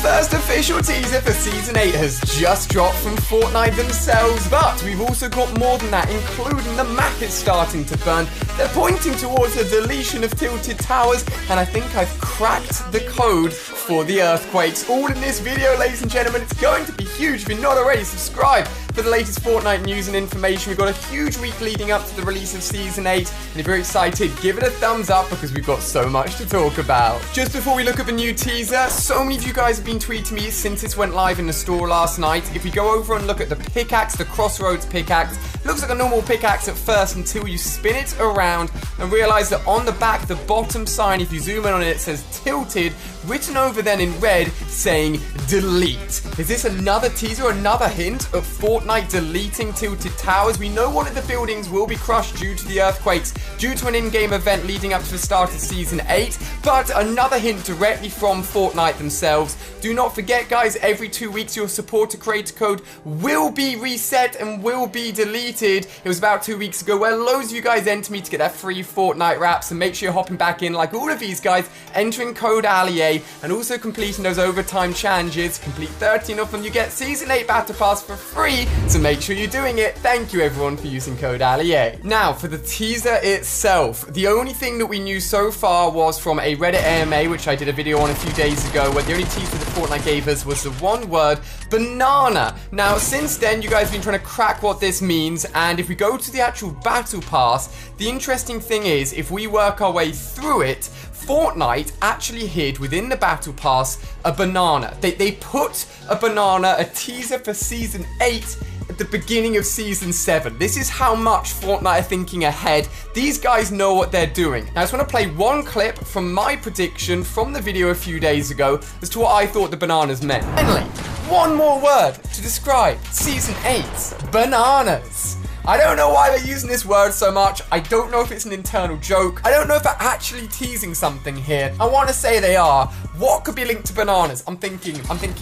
first official teaser for Season 8 has just dropped from Fortnite themselves, but we've also got more than that, including the map is starting to burn. They're pointing towards a deletion of Tilted Towers, and I think I've cracked the code for the earthquakes. All in this video, ladies and gentlemen. It's going to be huge. If you're not already, subscribe for the latest Fortnite news and information. We've got a huge week leading up to the release of Season 8, and if you're excited, give it a thumbs up because we've got so much to talk about. Just before we look at the new teaser, so many of you guys have been tweeting me since this went live in the store last night. If we go over and look at the pickaxe, the Crossroads pickaxe, it looks like a normal pickaxe at first until you spin it around and realize that on the back, the bottom sign, if you zoom in on it, it says tilted, written over then in red saying delete. Is this another teaser, another hint of Fortnite deleting Tilted Towers? We know one of the buildings will be crushed due to the earthquakes, due to an in-game event leading up to the start of Season 8, but another hint directly from Fortnite themselves. Do not forget, guys, every 2 weeks your supporter creator code will be reset and will be deleted. It was about 2 weeks ago where loads of you guys enter me to get that free Fortnite wraps, and make sure you're hopping back in like all of these guys, entering code ALIE and also completing those overtime challenges. Complete 13 of them, you get Season 8 Battle Pass for free, so make sure you're doing it. Thank you everyone for using code ALIE. Now for the teaser itself, the only thing that we knew so far was from a Reddit AMA, which I did a video on a few days ago, where the only teaser that Fortnite gave us was the one word, banana. Now since then you guys have been trying to crack what this means, and if we go to the actual Battle Pass, the interesting thing is, if we work our way through it, Fortnite actually hid within the Battle Pass a banana. They put a banana, a teaser for Season 8 at the beginning of Season 7. This is how much Fortnite are thinking ahead. These guys know what they're doing. Now I just want to play one clip from my prediction from the video a few days ago as to what I thought the bananas meant. Finally, one more word to describe Season 8. Bananas. I don't know why they're using this word so much. I don't know if it's an internal joke. I don't know if they're actually teasing something here. I want to say they are. What could be linked to bananas? I'm thinking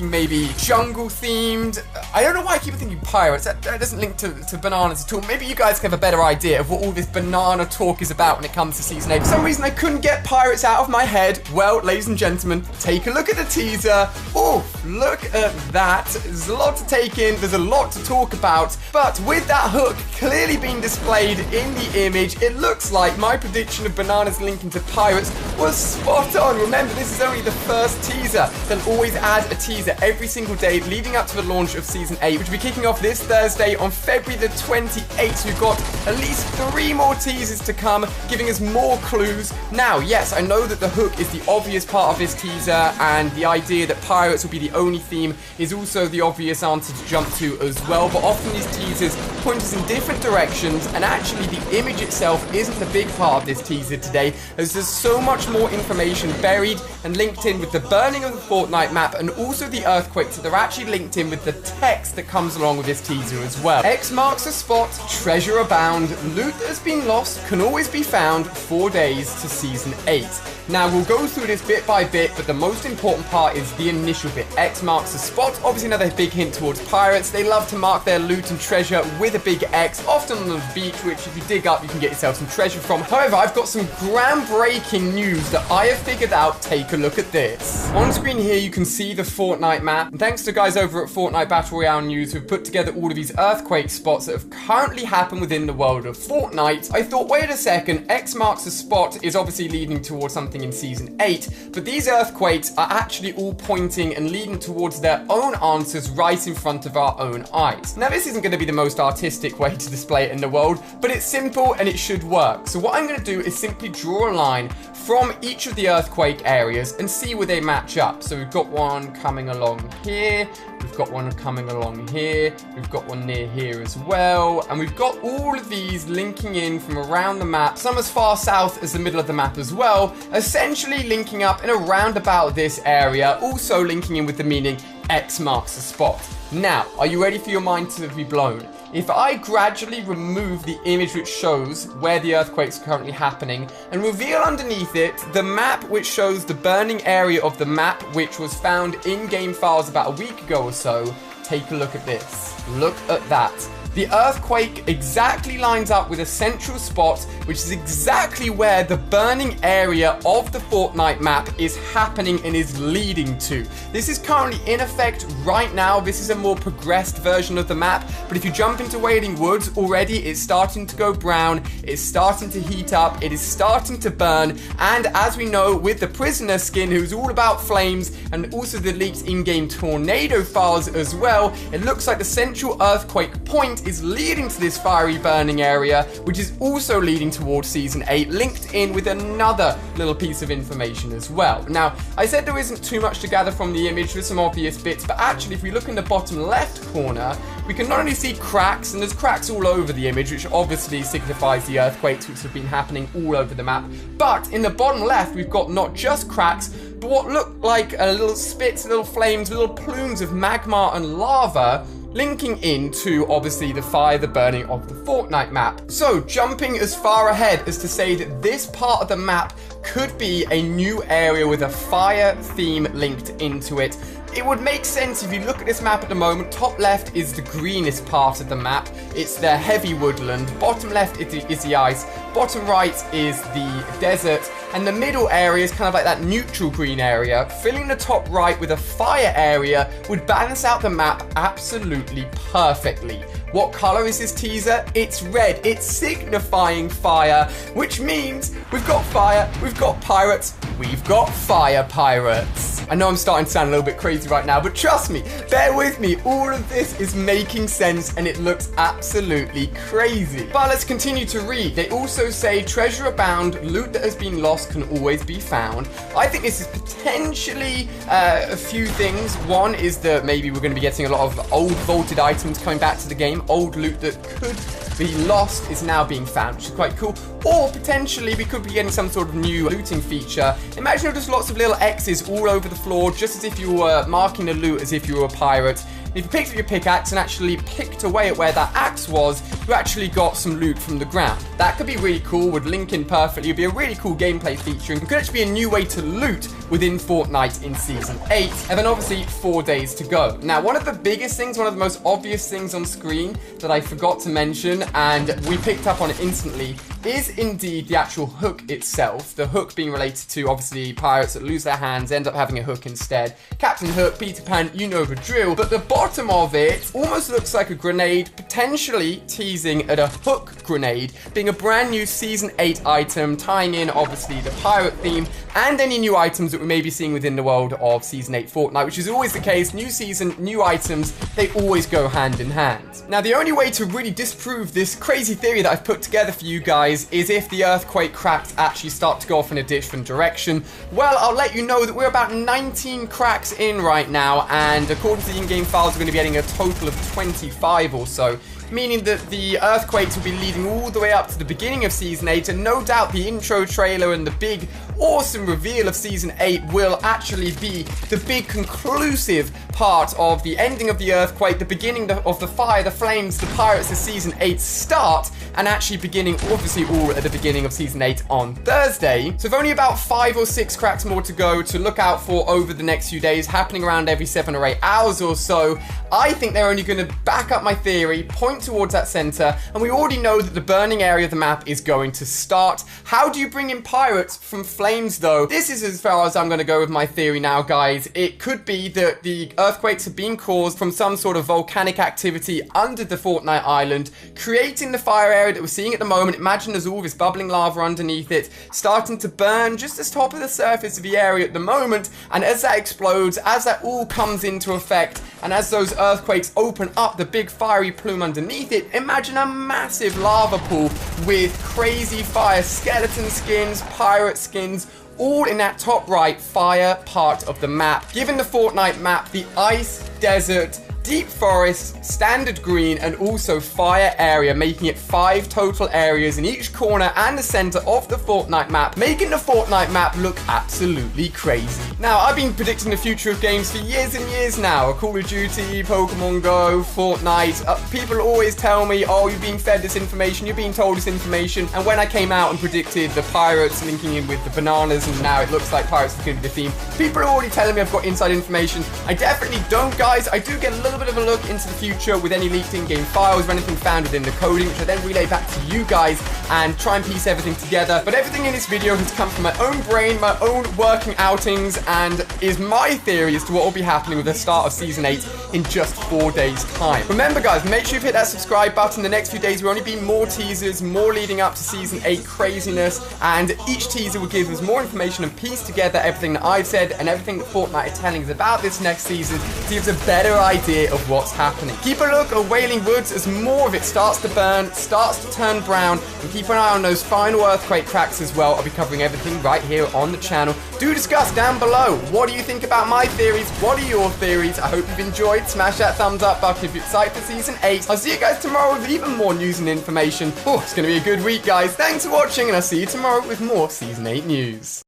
maybe jungle themed. I don't know why I keep thinking pirates. That doesn't link to bananas at all. Maybe you guys have a better idea of what all this banana talk is about when it comes to Season 8. For some reason I couldn't get pirates out of my head. Well, ladies and gentlemen, take a look at the teaser. Oh, look at that. There's a lot to take in. There's a lot to talk about. But with that hook clearly being displayed in the image, it looks like my prediction of bananas linking to pirates was spot on. Remember, this is only the first teaser. They'll always add a teaser every single day leading up to the launch of Season 8, which will be kicking off this Thursday on February the 28th. We've got at least 3 more teasers to come, giving us more clues. Now, yes, I know that the hook is the obvious part of this teaser, and the idea that pirates will be the only theme is also the obvious answer to jump to as well, but often these teasers point us in different directions, and actually the image itself isn't the big part of this teaser today, as there's so much more information buried and linked in with the burning of the Fortnite map and also the earthquakes that are actually linked in with the text that comes along with this teaser as well. X marks the spot, treasure abound, loot that has been lost can always be found, 4 days to Season 8. Now we'll go through this bit by bit, but the most important part is the initial bit. X marks the spot, obviously another big hint towards pirates. They love to mark their loot and treasure with a big X, often on the beach, which if you dig up you can get yourself some treasure from. However, I've got some groundbreaking news that I have figured out. Take a look at this. On screen here you can see the Fortnite map, and thanks to guys over at Fortnite Battle Royale News who've put together all of these earthquake spots that have currently happened within the world of Fortnite. I thought, wait a second, X marks the spot is obviously leading towards something in Season 8, but these earthquakes are actually all pointing and leading towards their own answers right in front of our own eyes. Now this isn't going to be the most artistic way to display it in the world, but it's simple and it should work. So what I'm going to do is simply draw a line from each of the earthquake areas and see where they match up. So we've got one coming along here, we've got one coming along here, we've got one near here as well, and we've got all of these linking in from around the map, some as far south as the middle of the map as well, essentially linking up in around about this area, also linking in with the meaning X marks the spot. Now, are you ready for your mind to be blown? If I gradually remove the image which shows where the earthquake's currently happening and reveal underneath it the map which shows the burning area of the map which was found in game files about a week ago or so, take a look at this. Look at that. The earthquake exactly lines up with a central spot, which is exactly where the burning area of the Fortnite map is happening and is leading to. This is currently in effect right now. This is a more progressed version of the map, but if you jump into Wailing Woods, already it's starting to go brown, it's starting to heat up, it is starting to burn, and as we know, with the prisoner skin, who's all about flames, and also the leaked in-game tornado files as well, it looks like the central earthquake point is leading to this fiery burning area, which is also leading towards Season 8, linked in with another little piece of information as well. Now, I said there isn't too much to gather from the image with some obvious bits, but actually if we look in the bottom left corner, we can not only see cracks, and there's cracks all over the image, which obviously signifies the earthquakes which have been happening all over the map, but in the bottom left we've got not just cracks, but what look like little spits, little flames, little plumes of magma and lava linking into, obviously, the fire, the burning of the Fortnite map. So, jumping as far ahead as to say that this part of the map could be a new area with a fire theme linked into it. It would make sense if you look at this map at the moment. Top left is the greenest part of the map. It's the heavy woodland. Bottom left is the ice. Bottom right is the desert. And the middle area is kind of like that neutral green area. Filling the top right with a fire area would balance out the map absolutely perfectly. What color is this teaser? It's red. It's signifying fire, which means we've got fire, we've got pirates, we've got fire pirates. I know I'm starting to sound a little bit crazy right now, but trust me, bear with me, all of this is making sense and it looks absolutely crazy. But let's continue to read. They also say treasure abound, loot that has been lost can always be found. I think this is potentially a few things. One is that maybe we're going to be getting a lot of old vaulted items coming back to the game. Old loot that could be lost is now being found, which is quite cool. Or potentially we could be getting some sort of new looting feature. Imagine just lots of little X's all over the floor, just as if you were marking the loot as if you were a pirate. If you picked up your pickaxe and actually picked away at where that axe was, you actually got some loot from the ground. That could be really cool, would link in perfectly, would be a really cool gameplay feature, and could actually be a new way to loot within Fortnite in Season 8. And then obviously 4 days to go. Now, one of the biggest things, one of the most obvious things on screen that I forgot to mention, and we picked up on it instantly, is indeed the actual hook itself. The hook being related to, obviously, pirates that lose their hands, end up having a hook instead. Captain Hook, Peter Pan, you know the drill. But the bottom of it almost looks like a grenade, potentially teasing at a hook grenade, being a brand new Season 8 item, tying in, obviously, the pirate theme, and any new items that we may be seeing within the world of Season 8 Fortnite, which is always the case. New season, new items, they always go hand in hand. Now, the only way to really disprove this crazy theory that I've put together for you guys is if the earthquake cracks actually start to go off in a different direction. Well, I'll let you know that we're about 19 cracks in right now, and according to the in-game files, we're going to be getting a total of 25 or so, meaning that the earthquakes will be leading all the way up to the beginning of Season 8, and no doubt the intro trailer and the big awesome reveal of Season 8 will actually be the big conclusive part of the ending of the earthquake, the beginning of the fire, the flames, the pirates of Season 8 start, and actually beginning, obviously, all at the beginning of Season 8 on Thursday. So, with only about 5 or 6 cracks more to go to look out for over the next few days, happening around every 7 or 8 hours or so, I think they're only going to back up my theory, point towards that center, and we already know that the burning area of the map is going to start. How do you bring in pirates from flames, though? This is as far as I'm going to go with my theory now, guys. It could be that the earthquakes have been caused from some sort of volcanic activity under the Fortnite island, creating the fire area that we're seeing at the moment. Imagine there's all this bubbling lava underneath it, starting to burn just the top of the surface of the area at the moment, and as that explodes, as that all comes into effect, and as those earthquakes open up the big fiery plume underneath it, imagine a massive lava pool with crazy fire, skeleton skins, pirate skins, all in that top right fire part of the map, giving the Fortnite map the ice, desert, deep forest, standard green, and also fire area, making it 5 total areas in each corner and the center of the Fortnite map, making the Fortnite map look absolutely crazy. Now, I've been predicting the future of games for years and years now. Call of Duty, Pokemon Go, Fortnite. People always tell me, oh, you're being fed this information, you're being told this information. And when I came out and predicted the pirates linking in with the bananas, and now it looks like pirates is going to be the theme, people are already telling me I've got inside information. I definitely don't, guys. I do get a little bit of a look into the future with any leaked in-game files or anything found within the coding, which I then relay back to you guys and try and piece everything together. But everything in this video has come from my own brain, my own working outings, and is my theory as to what will be happening with the start of Season 8 in just 4 days' time. Remember, guys, make sure you hit that subscribe button. The next few days will only be more teasers, more leading up to Season 8 craziness, and each teaser will give us more information and piece together everything that I've said and everything that Fortnite are telling us about this next season to give us a better idea of what's happening. Keep a look at Wailing Woods as more of it starts to burn, starts to turn brown, and keep an eye on those final earthquake cracks as well. I'll be covering everything right here on the channel. Do discuss down below, what do you think about my theories? What are your theories? I hope you've enjoyed. Smash that thumbs up button if you're excited for Season 8. I'll see you guys tomorrow with even more news and information. Oh, it's going to be a good week, guys. Thanks for watching, and I'll see you tomorrow with more Season 8 news.